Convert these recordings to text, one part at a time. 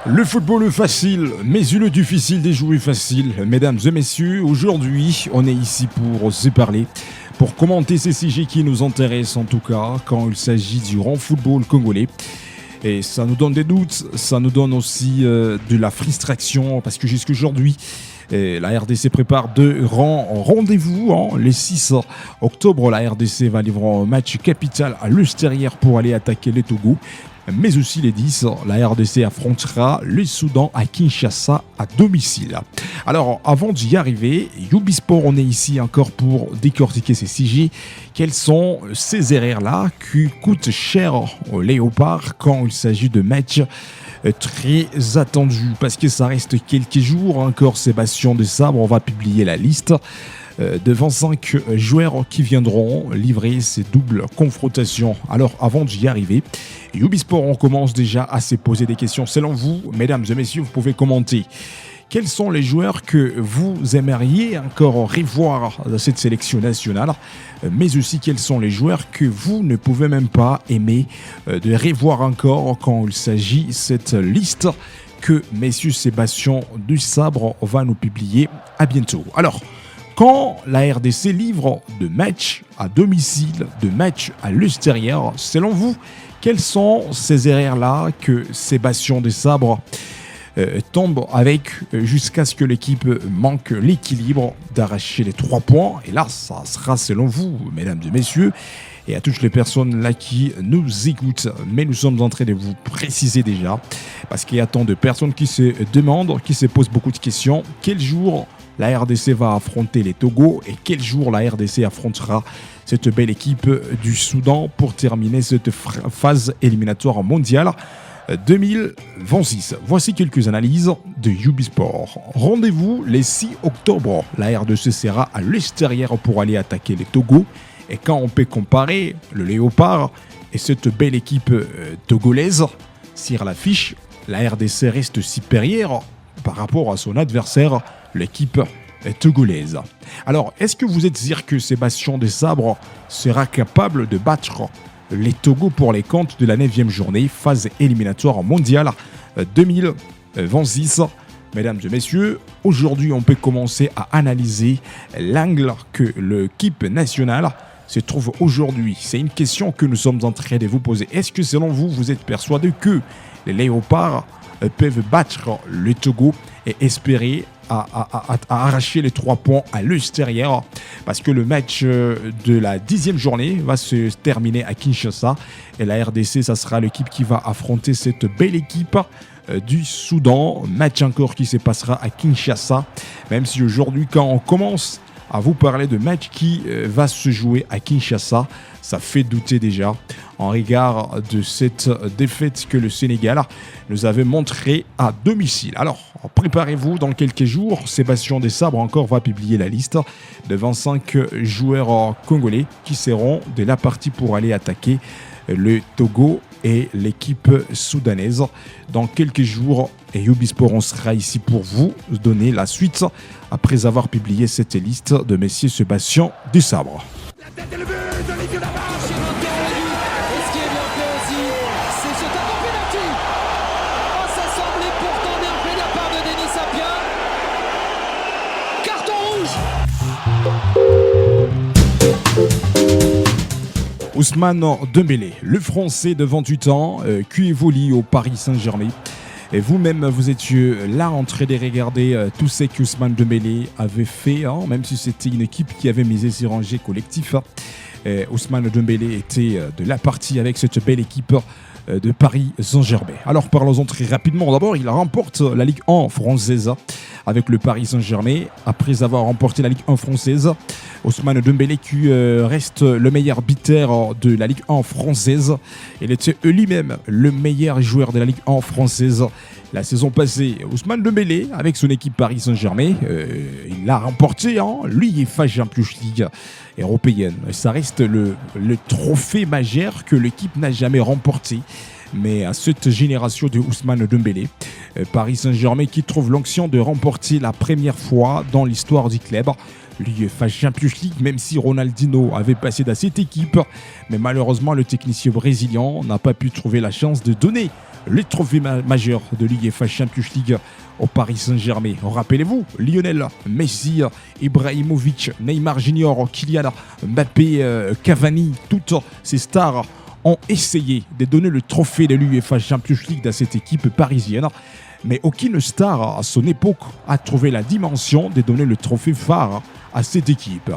Le football facile, mais le difficile des joueurs faciles. Mesdames et messieurs, aujourd'hui, on est ici pour se parler, pour commenter ces sujets qui nous intéressent en tout cas quand il s'agit du grand football congolais. Et ça nous donne des doutes, ça nous donne aussi de la frustration parce que jusqu'aujourd'hui, la RDC prépare deux grands rendez-vous. Le 6 octobre, la RDC va livrer un match capital à l'extérieur pour aller attaquer le Togo. Mais aussi les 10, la RDC affrontera le Soudan à Kinshasa à domicile. Alors avant d'y arriver, Ubisport, on est ici encore pour décortiquer ces sujets. Quelles sont ces erreurs-là qui coûtent cher aux Léopards quand il s'agit de matchs très attendus? Parce que ça reste quelques jours encore, Sébastien Desabre, on va publier la liste de 25 joueurs qui viendront livrer ces doubles confrontations. Alors avant d'y arriver, Ubisport, on commence déjà à se poser des questions. Selon vous, mesdames et messieurs, vous pouvez commenter. Quels sont les joueurs que vous aimeriez encore revoir dans cette sélection nationale, mais aussi quels sont les joueurs que vous ne pouvez même pas aimer de revoir encore quand il s'agit de cette liste que messieurs Sébastien Desabre va nous publier à bientôt. Alors, quand la RDC livre de matchs à domicile, de matchs à l'extérieur, selon vous, quelles sont ces erreurs-là que Sébastien Desabre tombe avec jusqu'à ce que l'équipe manque l'équilibre d'arracher les 3 points? Et là, ça sera selon vous, mesdames et messieurs, et à toutes les personnes là qui nous écoutent. Mais nous sommes en train de vous préciser déjà, parce qu'il y a tant de personnes qui se demandent, qui se posent beaucoup de questions. Quel jour la RDC va affronter les Togo et quel jour la RDC affrontera cette belle équipe du Soudan pour terminer cette phase éliminatoire mondiale 2026. Voici quelques analyses de Ubisport. Rendez-vous les 6 octobre. La RDC sera à l'extérieur pour aller attaquer les Togo. Et quand on peut comparer le Léopard et cette belle équipe togolaise, sur l'affiche, la RDC reste supérieure par rapport à son adversaire, l'équipe togolaise. Alors, est-ce que vous êtes sûr que Sébastien Desabre sera capable de battre les Togo pour les comptes de la 9e journée, phase éliminatoire mondiale 2026? Mesdames et messieurs, aujourd'hui, on peut commencer à analyser l'angle que l'équipe nationale se trouve aujourd'hui. C'est une question que nous sommes en train de vous poser. Est-ce que selon vous, vous êtes persuadé que les Léopards peuvent battre le Togo et espérer à arracher les 3 points à l'extérieur, parce que le match de la 10e journée va se terminer à Kinshasa et la RDC, ça sera l'équipe qui va affronter cette belle équipe du Soudan. Match encore qui se passera à Kinshasa, même si aujourd'hui, quand on commence à vous parler de match qui va se jouer à Kinshasa, ça fait douter déjà en regard de cette défaite que le Sénégal nous avait montrée à domicile. Alors, préparez-vous, dans quelques jours, Sébastien Desabre encore va publier la liste de 25 joueurs congolais qui seront de la partie pour aller attaquer le Togo et l'équipe soudanaise. Dans quelques jours, et Ubisport, on sera ici pour vous donner la suite après avoir publié cette liste de messieurs Sébastien Desabre. La tête et le but de Olivier Lamarche. C'est l'intérieur. Et ce qui est bien fait aussi, c'est ce tapant penalty. Oh, ça semblait pourtant bien fait de la part de Denis Sapien. Carton rouge. Ousmane Dembélé, le Français de 28 ans, qui évolue au Paris Saint-Germain. Et vous-même, vous étiez là en train de regarder tout ce qu'Ousmane Dembélé avait fait, même si c'était une équipe qui avait misé sur un jeu collectif. Ousmane Dembélé était de la partie avec cette belle équipe de Paris Saint-Germain. Alors parlons-en très rapidement. D'abord, il remporte la Ligue 1 française avec le Paris Saint-Germain. Après avoir remporté la Ligue 1 française, Ousmane Dembélé qui reste le meilleur buteur de la Ligue 1 française. Il était lui-même le meilleur joueur de la Ligue 1 française la saison passée. Ousmane Dembélé, avec son équipe Paris Saint-Germain, il l'a remporté, lui et FA Champions League européenne. Ça reste le trophée majeur que l'équipe n'a jamais remporté. Mais à cette génération de Ousmane Dembélé, Paris Saint-Germain qui trouve l'onction de remporter la première fois dans l'histoire du club l'UEFA Champions League, même si Ronaldinho avait passé dans cette équipe. Mais malheureusement, le technicien brésilien n'a pas pu trouver la chance de donner les trophées majeurs de l'UEFA Champions League au Paris Saint-Germain. Rappelez-vous, Lionel Messi, Ibrahimovic, Neymar Junior, Kylian Mbappé, Cavani, toutes ces stars ont essayé de donner le trophée de l'UEFA Champions League à cette équipe parisienne. Mais aucune star à son époque a trouvé la dimension de donner le trophée phare à cette équipe.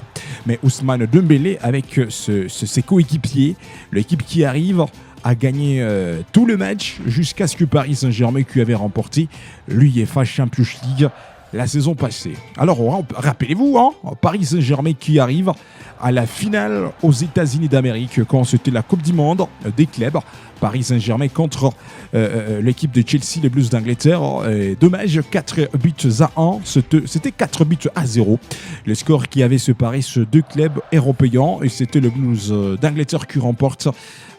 Mais Ousmane Dembélé, avec ses coéquipiers, l'équipe qui arrive à gagner tout le match jusqu'à ce que Paris Saint-Germain, qui avait remporté l'UEFA Champions League la saison passée. Alors, rappelez-vous, Paris Saint-Germain qui arrive à la finale aux États-Unis d'Amérique quand c'était la Coupe du Monde des clubs. Paris Saint-Germain contre l'équipe de Chelsea, les Blues d'Angleterre. Dommage, 4 buts à 1. C'était 4 buts à 0. Le score qui avait séparé ces deux clubs européens. Et c'était le Blues d'Angleterre qui remporte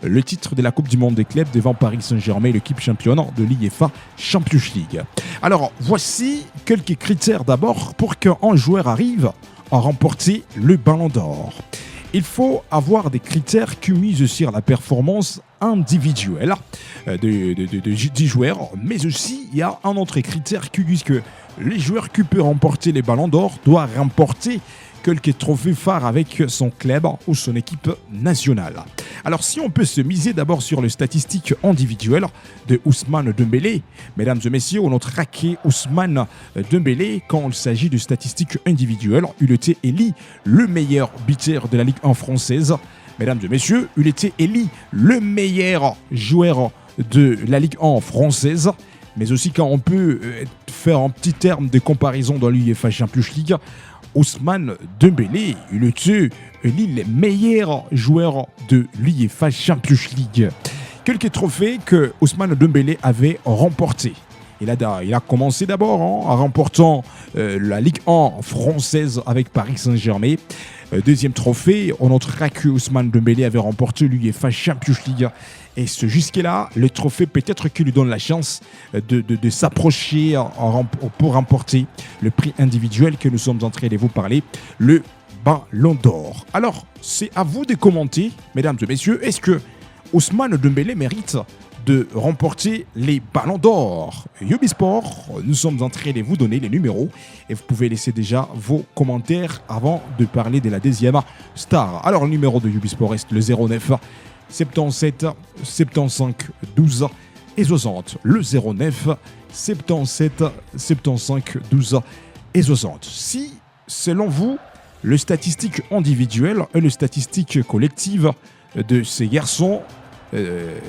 le titre de la Coupe du Monde des clubs devant Paris Saint-Germain, l'équipe championne de l'UEFA Champions League. Alors, voici quelques critères d'abord pour qu'un joueur arrive à remporter le Ballon d'Or. Il faut avoir des critères qui misent sur la performance individuelle des joueurs, mais aussi il y a un autre critère qui dit que les joueurs qui peuvent remporter les Ballons d'Or doivent remporter quelques trophées phares avec son club ou son équipe nationale. Alors si on peut se miser d'abord sur les statistiques individuelles de Ousmane Dembélé, mesdames et messieurs, notre raqué Ousmane Dembélé, quand il s'agit de statistiques individuelles, il était élu le meilleur buteur de la Ligue 1 française. Mesdames et messieurs, il était élu le meilleur joueur de la Ligue 1 française. Mais aussi quand on peut faire un petit terme de comparaison dans l'UEFA Champions League, Ousmane Dembélé, il était le meilleur joueur de l'UEFA Champions League. Quelques trophées que Ousmane Dembélé avait remportés. Il a commencé d'abord en remportant la Ligue 1 française avec Paris Saint-Germain. Deuxième trophée, on notera que Ousmane Dembélé avait remporté l'UEFA Champions League. Et jusque-là, le trophée peut-être qui lui donne la chance de s'approcher pour remporter le prix individuel que nous sommes en train de vous parler, le Ballon d'Or. Alors, c'est à vous de commenter, mesdames et messieurs, est-ce que Ousmane Dembélé mérite de remporter les Ballons d'Or? Ubisport, nous sommes en train de vous donner les numéros et vous pouvez laisser déjà vos commentaires avant de parler de la deuxième star. Alors, le numéro de Ubisport reste le 09 77 75 12 et 60. Le 09 77 75 12 et 60. Si, selon vous, les statistiques individuelles et les statistiques collectives de ces garçons,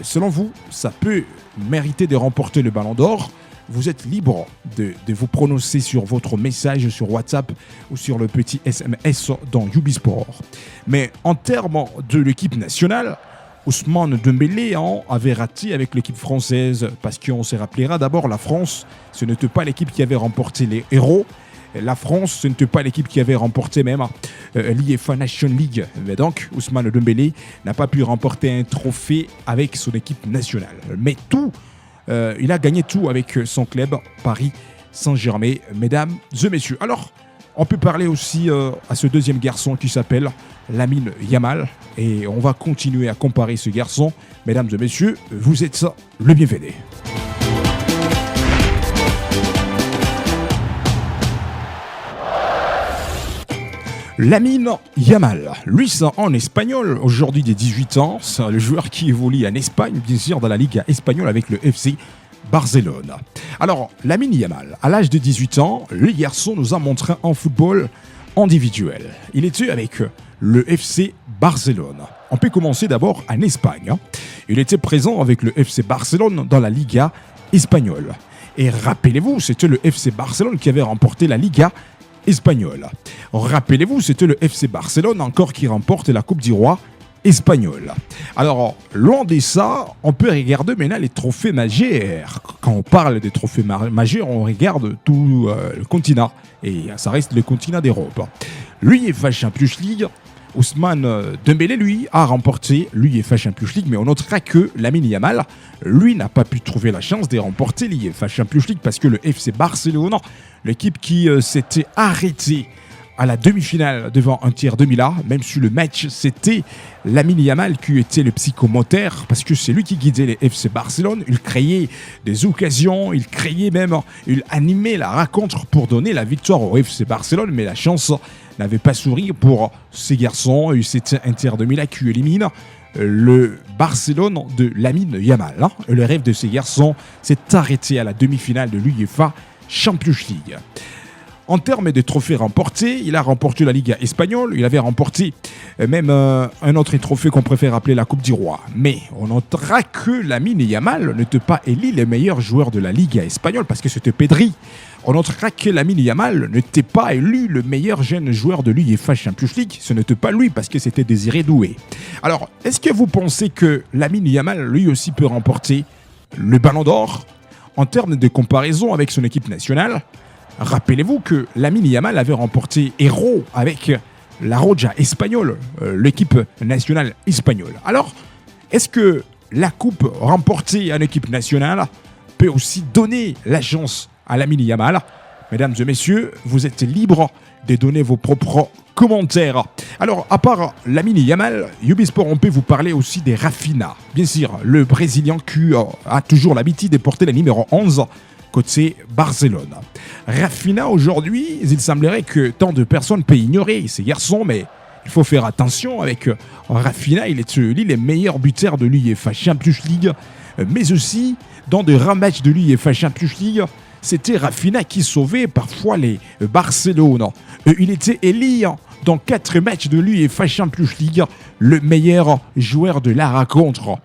selon vous, ça peut mériter de remporter le Ballon d'Or, vous êtes libre de vous prononcer sur votre message sur WhatsApp ou sur le petit SMS dans Ubisport. Mais en termes de l'équipe nationale, Ousmane Dembélé avait raté avec l'équipe française parce qu'on se rappellera d'abord la France, ce n'était pas l'équipe qui avait remporté les héros. La France, ce n'était pas l'équipe qui avait remporté même l'UEFA Nations League. Mais donc, Ousmane Dembélé n'a pas pu remporter un trophée avec son équipe nationale. Mais il a gagné tout avec son club Paris Saint-Germain, mesdames et messieurs. Alors, on peut parler aussi à ce deuxième garçon qui s'appelle Lamine Yamal. Et on va continuer à comparer ce garçon. Mesdames et messieurs, vous êtes le bienvenu. Lamine Yamal, lui c'est en espagnol, aujourd'hui des 18 ans, c'est le joueur qui évolue en Espagne, bien sûr dans la Ligue espagnole avec le FC Barcelone. Alors, Lamine Yamal, à l'âge de 18 ans, le garçon nous a montré un football individuel. Il était avec le FC Barcelone. On peut commencer d'abord en Espagne. Il était présent avec le FC Barcelone dans la Liga espagnole. Et rappelez-vous, c'était le FC Barcelone qui avait remporté la Liga espagnole. Rappelez-vous, c'était le FC Barcelone encore qui remporte la Coupe du Roi espagnole. Alors, loin de ça, on peut regarder maintenant les trophées majeurs. Quand on parle des trophées majeurs, on regarde tout le continent. Et ça reste le continent d'Europe. L'UEFA Champions League, Ousmane Dembélé, lui, a remporté l'UEFA Champions League, mais on notera que Lamine Yamal, lui, n'a pas pu trouver la chance de remporter l'UEFA Champions League parce que le FC Barcelone, l'équipe qui s'était arrêtée à la demi-finale devant Inter de Milan, même si le match c'était Lamine Yamal qui était le psychomoteur, parce que c'est lui qui guidait les FC Barcelone. Il créait des occasions, il animait la rencontre pour donner la victoire au FC Barcelone, mais la chance n'avait pas souri pour ces garçons, et c'était Inter de Milan qui élimine le Barcelone de Lamine Yamal. Le rêve de ces garçons s'est arrêté à la demi-finale de l'UEFA Champions League. En termes de trophées remportés, il a remporté la Liga espagnole, il avait remporté même un autre trophée qu'on préfère appeler la Coupe du Roi. Mais on notera que Lamine Yamal n'était pas élu le meilleur joueur de la Liga espagnole parce que c'était Pedri. On notera que Lamine Yamal n'était pas élu le meilleur jeune joueur de l'UEFA Champions League. Ce n'était pas lui parce que c'était Désiré Doué. Alors, est-ce que vous pensez que Lamine Yamal, lui aussi, peut remporter le Ballon d'Or en termes de comparaison avec son équipe nationale? Rappelez-vous que Lamine Yamal avait remporté héros avec la Roja espagnole, l'équipe nationale espagnole. Alors, est-ce que la coupe remportée en équipe nationale peut aussi donner la chance à Lamine Yamal? Mesdames et messieurs, vous êtes libres de donner vos propres commentaires. Alors, à part Lamine Yamal, Ubisport, on peut vous parler aussi des Rafinha. Bien sûr, le Brésilien qui a toujours l'habitude de porter la numéro 11 côté Barcelone. Rafinha, aujourd'hui, il semblerait que tant de personnes peuvent ignorer ces garçons, mais il faut faire attention avec Rafinha. Il est le meilleur buteur de l'UEFA Champions League, mais aussi dans de rares matchs de l'UEFA Champions League, c'était Rafinha qui sauvait parfois les Barcelone. Il était élu dans 4 matchs de l'UEFA Champions League le meilleur joueur de la rencontre.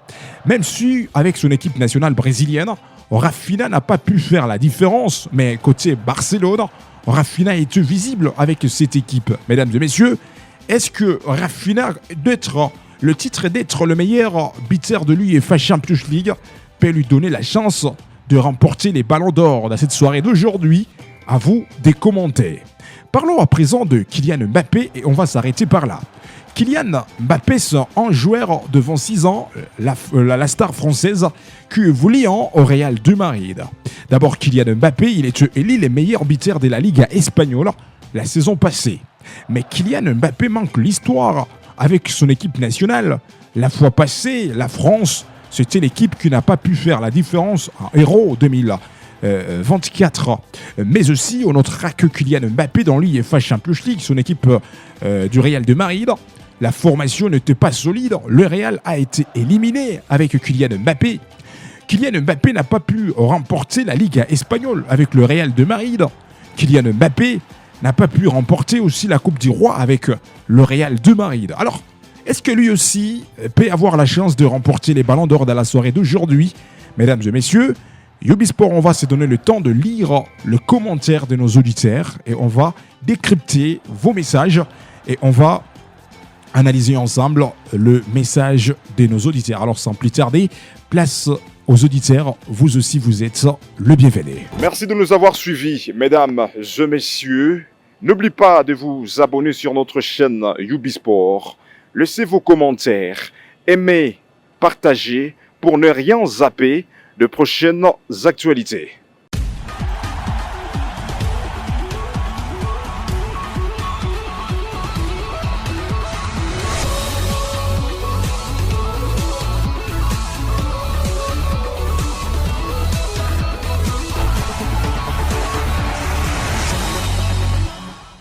Même si, avec son équipe nationale brésilienne, Rafinha n'a pas pu faire la différence, mais côté Barcelone, Rafinha est visible avec cette équipe. Mesdames et messieurs, est-ce que Rafinha, le titre d'être le meilleur buteur de l'UEFA Champions League, peut lui donner la chance de remporter les ballons d'or dans cette soirée d'aujourd'hui? À vous des commentaires. Parlons à présent de Kylian Mbappé et on va s'arrêter par là. Kylian Mbappé, c'est un joueur de 26 ans, la star française, qui évolue au Real de Madrid. D'abord, Kylian Mbappé, il est élu le meilleur buteur de la Liga espagnole la saison passée. Mais Kylian Mbappé manque l'histoire avec son équipe nationale. La fois passée, la France, c'était l'équipe qui n'a pas pu faire la différence en Euro 2024. Mais aussi, on notera que Kylian Mbappé dans l'UEFA Champions League, son équipe du Real de Madrid, la formation n'était pas solide. Le Real a été éliminé avec Kylian Mbappé. Kylian Mbappé n'a pas pu remporter la Liga espagnole avec le Real de Madrid. Kylian Mbappé n'a pas pu remporter aussi la Coupe du Roi avec le Real de Madrid. Alors, est-ce que lui aussi peut avoir la chance de remporter les ballons d'or dans la soirée d'aujourd'hui? Mesdames et messieurs, Ubisport, on va se donner le temps de lire le commentaire de nos auditeurs et on va décrypter vos messages et on va analyser ensemble le message de nos auditeurs. Alors sans plus tarder, place aux auditeurs, vous aussi vous êtes le bienvenu. Merci de nous avoir suivis, mesdames et messieurs. N'oubliez pas de vous abonner sur notre chaîne Ubisport. Laissez vos commentaires, aimez, partagez pour ne rien zapper de prochaines actualités.